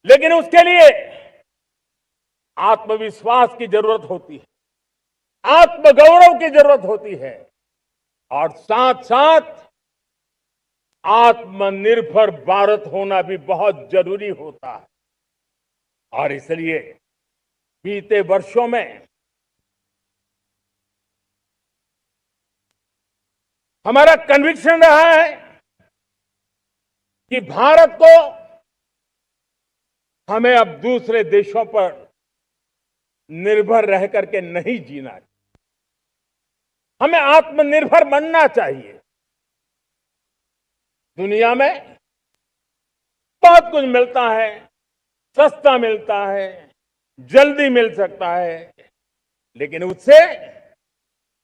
लेकिन उसके लिए आत्मविश्वास की जरूरत होती है, आत्मगौरव की जरूरत होती है और साथ साथ आत्मनिर्भर भारत होना भी बहुत जरूरी होता है। और इसलिए बीते वर्षों में हमारा कन्विक्शन रहा है कि भारत को हमें अब दूसरे देशों पर निर्भर रह करके नहीं जीना है, हमें आत्मनिर्भर बनना चाहिए। दुनिया में बहुत कुछ मिलता है, सस्ता मिलता है, जल्दी मिल सकता है, लेकिन उससे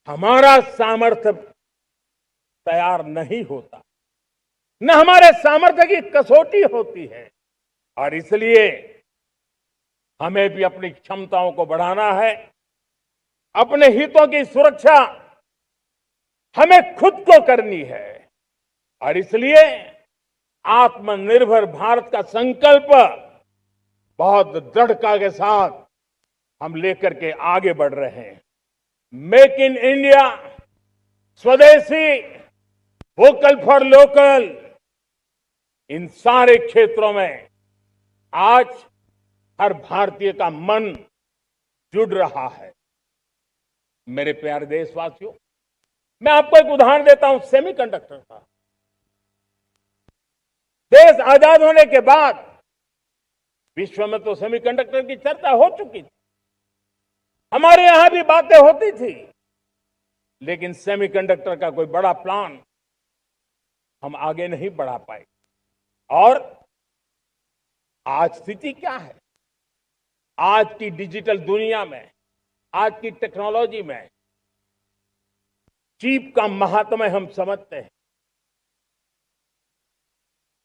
हमारा सामर्थ्य तैयार नहीं होता, न हमारे सामर्थ्य की कसौटी होती है। और इसलिए हमें भी अपनी क्षमताओं को बढ़ाना है, अपने हितों की सुरक्षा हमें खुद को करनी है। और इसलिए आत्मनिर्भर भारत का संकल्प बहुत दृढ़ता के साथ हम लेकर के आगे बढ़ रहे हैं। मेक इन इंडिया, स्वदेशी, वोकल फॉर लोकल, इन सारे क्षेत्रों में आज हर भारतीय का मन जुड़ रहा है। मेरे प्यारे देशवासियों, मैं आपको एक उदाहरण देता हूं सेमीकंडक्टर का। देश आजाद होने के बाद विश्व में तो सेमीकंडक्टर की चर्चा हो चुकी थी, हमारे यहां भी बातें होती थी, लेकिन सेमीकंडक्टर का कोई बड़ा प्लान हम आगे नहीं बढ़ा पाए। और आज स्थिति क्या है? आज की डिजिटल दुनिया में, आज की टेक्नोलॉजी में चिप का महात्म्य हम समझते हैं।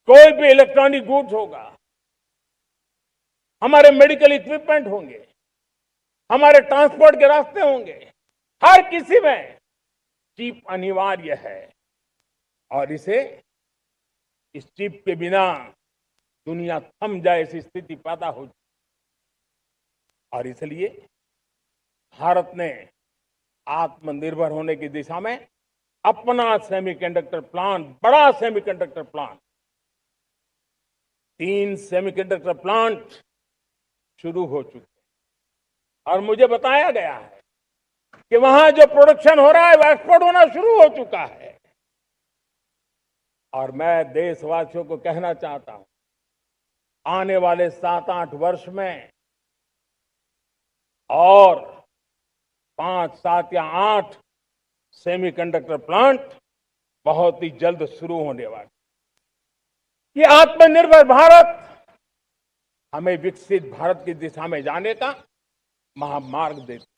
कोई भी इलेक्ट्रॉनिक गुड्स होगा, हमारे मेडिकल इक्विपमेंट होंगे, हमारे ट्रांसपोर्ट के रास्ते होंगे, हर किसी में चिप अनिवार्य है। और इस चिप के बिना दुनिया थम जाए ऐसी स्थिति पैदा हो जाए। और इसलिए भारत ने आत्मनिर्भर होने की दिशा में अपना सेमीकंडक्टर प्लांट, बड़ा सेमीकंडक्टर प्लांट, 3 सेमीकंडक्टर प्लांट शुरू हो चुके हैं। और मुझे बताया गया है कि वहां जो प्रोडक्शन हो रहा है वो एक्सपोर्ट होना शुरू हो चुका है। और मैं देशवासियों को कहना चाहता हूं, आने वाले 7-8 वर्ष में और 5, 7 या 8 सेमीकंडक्टर प्लांट बहुत ही जल्द शुरू होने वाले। ये आत्मनिर्भर भारत हमें विकसित भारत की दिशा में जाने का महामार्ग देती है।